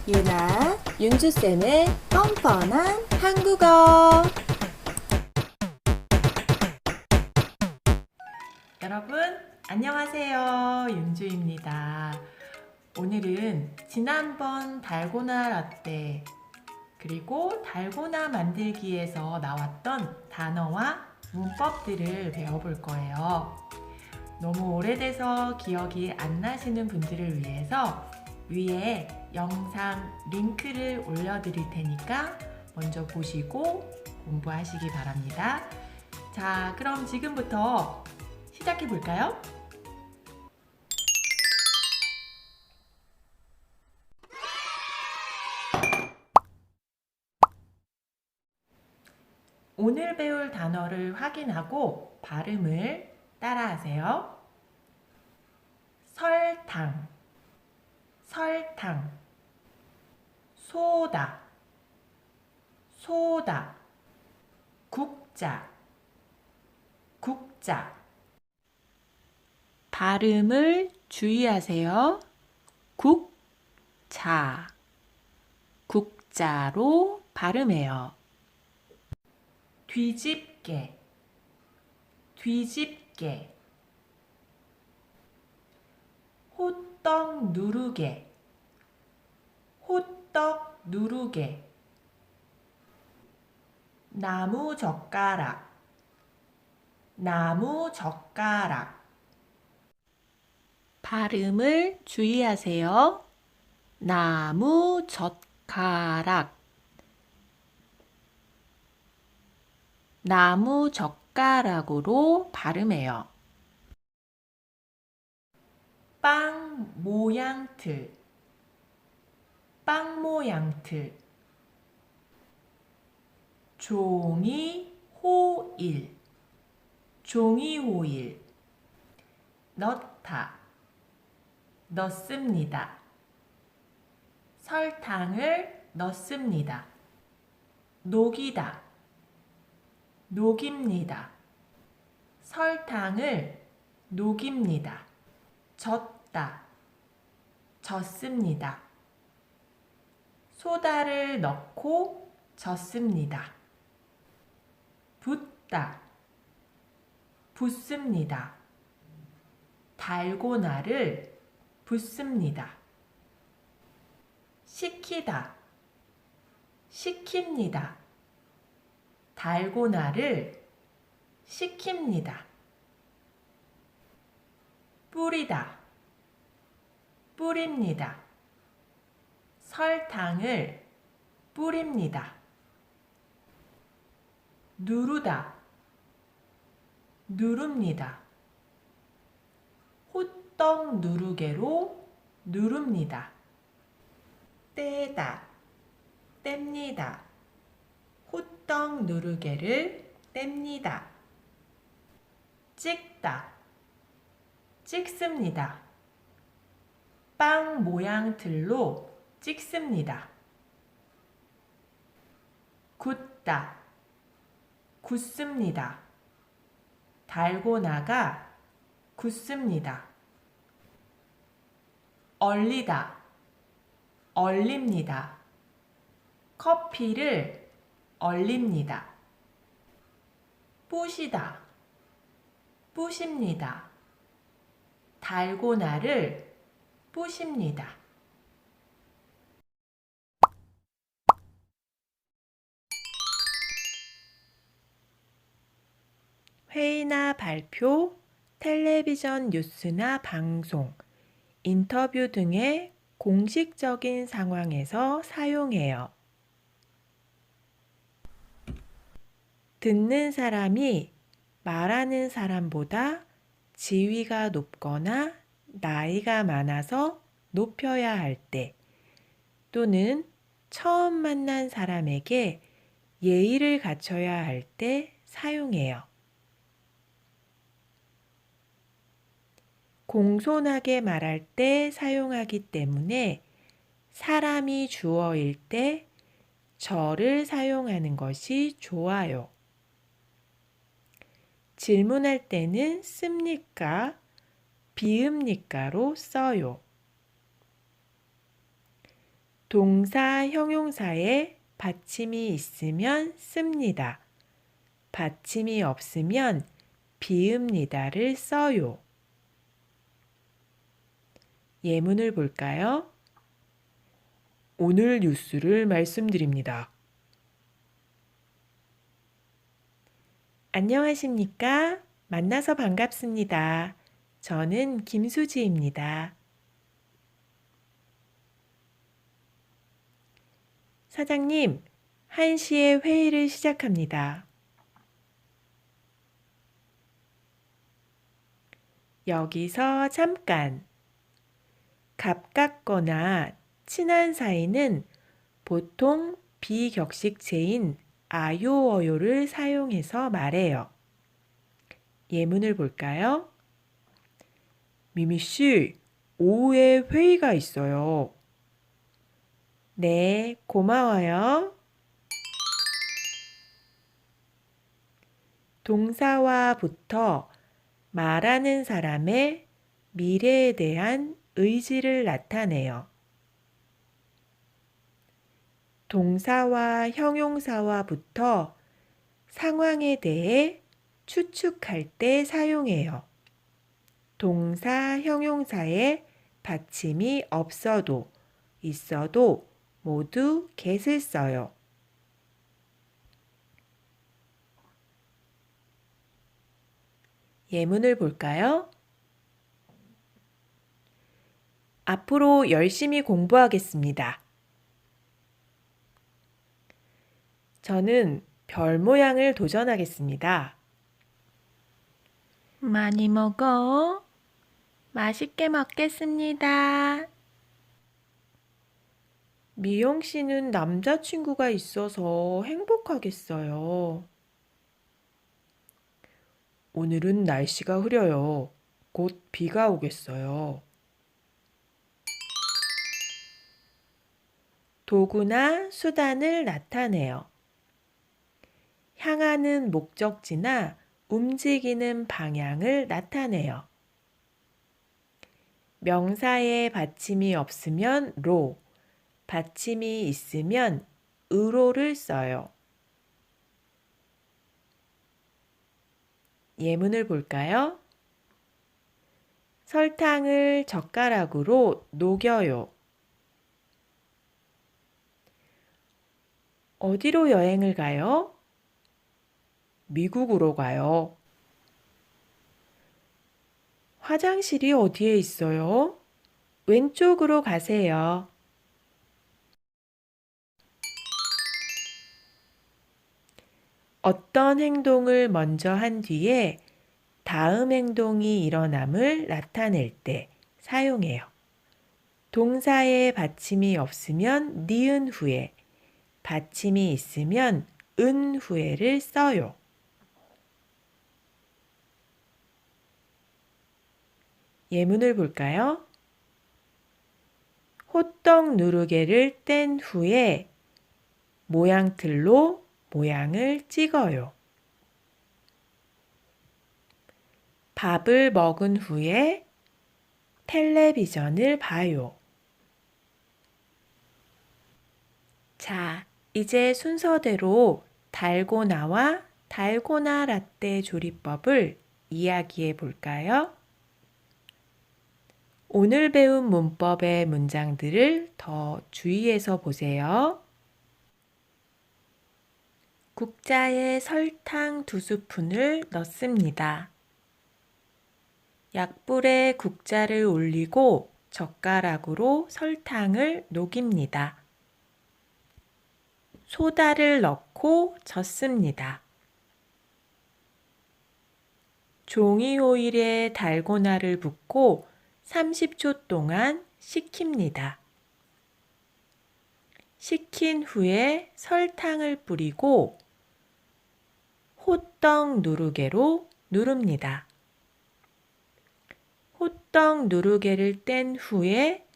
유나, 윤주쌤의 뻔뻔한 한국어. 여러분 안녕하세요. 윤주입니다. 오늘은 지난번 달고나 라떼 그리고 달고나 만들기에서 나왔던 단어와 문법들을 배워볼 거예요. 너무 오래돼서 기억이 안 나시는 분들을 위해서 위에 영상 링크를 올려드릴 테니까 먼저 보시고 공부하시기 바랍니다. 자, 그럼 지금부터 시작해 볼까요? 오늘 배울 단어를 확인하고 발음을 따라하세요. 설탕, 설탕, 소다, 소다, 국자, 국자. 발음을 주의하세요. 국자, 국자로 발음해요. 뒤집개, 뒤집개. 호떡 누르개, 호떡 누르개. 나무 젓가락, 나무 젓가락. 발음을 주의하세요. 나무 젓가락, 나무 젓가락으로 발음해요. 빵 모양 틀, 빵 모양 틀. 종이 호일, 종이 호일. 넣다, 넣습니다. 설탕을 넣습니다. 녹이다, 녹입니다. 설탕을 녹입니다. 젓다, 젓습니다. 소다를 넣고 젓습니다. 붓다, 붓습니다. 달고나를 붓습니다. 식히다, 식힙니다. 달고나를 식힙니다. 뿌리다, 뿌립니다. 설탕을 뿌립니다. 누르다, 누릅니다. 호떡 누르개로 누릅니다. 떼다, 뗍니다. 호떡 누르개를 뗍니다. 찍다, 찍습니다. 빵 모양 틀로 찍습니다. 굽다, 굽습니다. 달고나가 굳습니다. 얼리다, 얼립니다. 커피를 얼립니다. 뿌시다, 뿌십니다. 달고나를 뿌십니다. 회의나 발표, 텔레비전 뉴스나 방송, 인터뷰 등의 공식적인 상황에서 사용해요. 듣는 사람이 말하는 사람보다 지위가 높거나 나이가 많아서 높여야 할 때, 또는 처음 만난 사람에게 예의를 갖춰야 할 때 사용해요. 공손하게 말할 때 사용하기 때문에 사람이 주어일 때 저를 사용하는 것이 좋아요. 질문할 때는 씁니까? 비읍니까로 써요. 동사, 형용사에 받침이 있으면 씁니다. 받침이 없으면 비읍니다를 써요. 예문을 볼까요? 오늘 뉴스를 말씀드립니다. 안녕하십니까? 만나서 반갑습니다. 저는 김수지입니다. 사장님, 1시에 회의를 시작합니다. 여기서 잠깐. 가깝거나 친한 사이는 보통 비격식체인 아요어요를 사용해서 말해요. 예문을 볼까요? 미미 씨, 오후에 회의가 있어요. 네, 고마워요. 동사와부터 말하는 사람의 미래에 대한 의지를 나타내요. 동사와 형용사와부터 상황에 대해 추측할 때 사용해요. 동사, 형용사에 받침이 없어도 있어도 모두 get을 써요. 예문을 볼까요? 앞으로 열심히 공부하겠습니다. 저는 별 모양을 도전하겠습니다. 많이 먹어. 맛있게 먹겠습니다. 미영 씨는 남자친구가 있어서 행복하겠어요. 오늘은 날씨가 흐려요. 곧 비가 오겠어요. 도구나 수단을 나타내요. 향하는 목적지나 움직이는 방향을 나타내요. 명사에 받침이 없으면 로, 받침이 있으면 으로를 써요. 예문을 볼까요? 설탕을 젓가락으로 녹여요. 어디로 여행을 가요? 미국으로 가요. 화장실이 어디에 있어요? 왼쪽으로 가세요. 어떤 행동을 먼저 한 뒤에 다음 행동이 일어남을 나타낼 때 사용해요. 동사에 받침이 없으면 니은 후에, 받침이 있으면 은 후에를 써요. 예문을 볼까요? 호떡 누르개를 뗀 후에 모양틀로 모양을 찍어요. 밥을 먹은 후에 텔레비전을 봐요. 자, 이제 순서대로 달고나와 달고나 라떼 조리법을 이야기해 볼까요? 오늘 배운 문법의 문장들을 더 주의해서 보세요. 국자에 설탕 2스푼을 넣습니다. 약불에 국자를 올리고 젓가락으로 설탕을 녹입니다. 소다를 넣고 젓습니다. 종이 호일에 달고나를 붓고 30초 동안 식힙니다. 식힌 후에 설탕을 뿌리고 호떡 누르개로 누릅니다. 호떡 누르개를 뗀 후에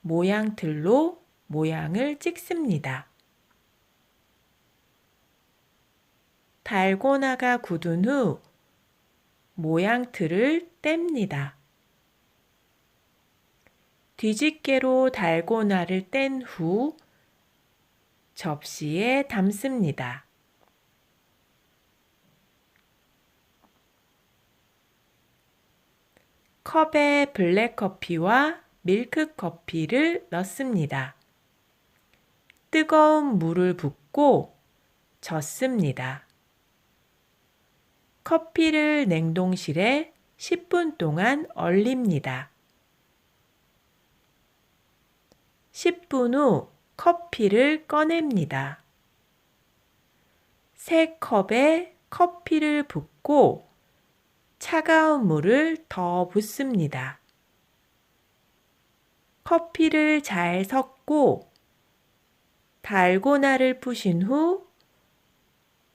모양틀로 모양을 찍습니다. 달고나가 굳은 후 모양틀을 뗍니다. 뒤집개로 달고나를 뗀 후 접시에 담습니다. 컵에 블랙커피와 밀크커피를 넣습니다. 뜨거운 물을 붓고 젓습니다. 커피를 냉동실에 10분 동안 얼립니다. 10분 후 커피를 꺼냅니다. 새 컵에 커피를 붓고 차가운 물을 더 붓습니다. 커피를 잘 섞고 달고나를 푸신 후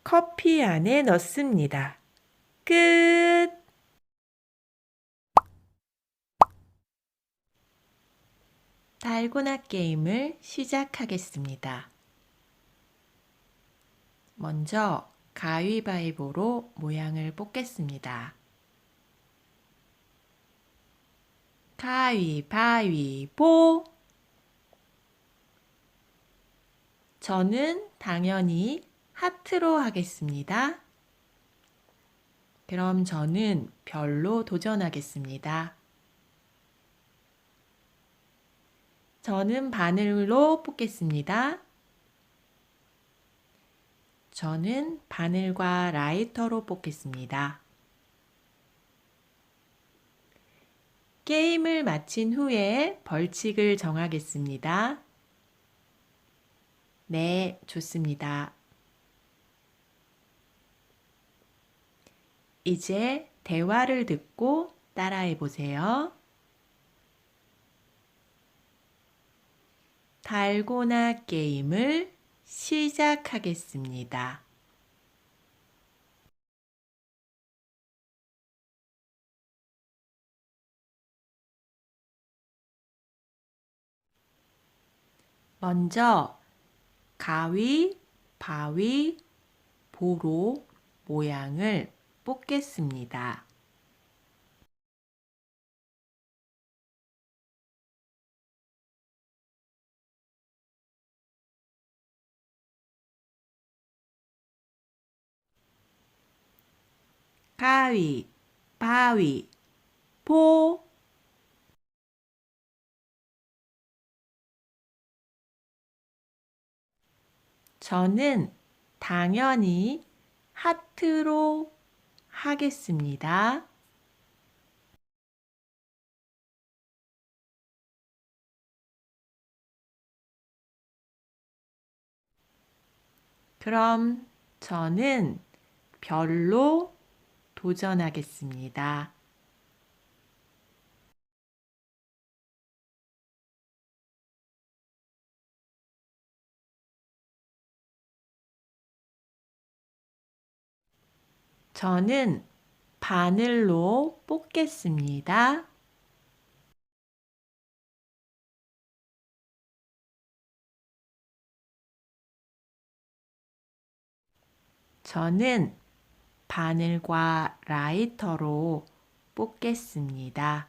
커피 안에 넣습니다. 끝! 달고나 게임을 시작하겠습니다. 먼저 가위바위보로 모양을 뽑겠습니다. 가위바위보! 저는 당연히 하트로 하겠습니다. 그럼 저는 별로 도전하겠습니다. 저는 바늘로 뽑겠습니다. 저는 바늘과 라이터로 뽑겠습니다. 게임을 마친 후에 벌칙을 정하겠습니다. 네, 좋습니다. 이제 대화를 듣고 따라해 보세요. 달고나 게임을 시작하겠습니다. 먼저 가위바위보로 모양을 뽑겠습니다. 가위바위보. 저는 당연히 하트로 하겠습니다. 그럼 저는 별로 도전하겠습니다. 저는 바늘로 뽑겠습니다. 저는 바늘과 라이터로 뽑겠습니다.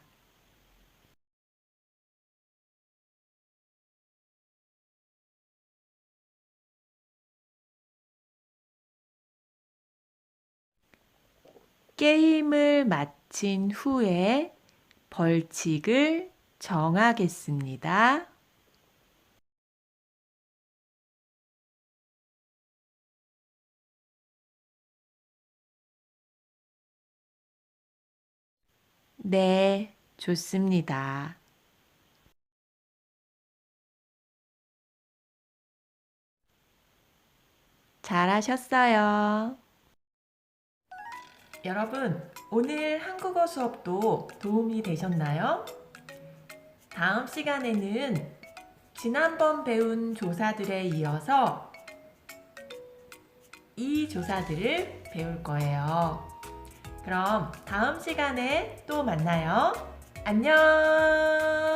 게임을 마친 후에 벌칙을 정하겠습니다. 네, 좋습니다. 잘하셨어요. 여러분, 오늘 한국어 수업도 도움이 되셨나요? 다음 시간에는 지난번 배운 조사들에 이어서 이 조사들을 배울 거예요. 그럼 다음 시간에 또 만나요. 안녕!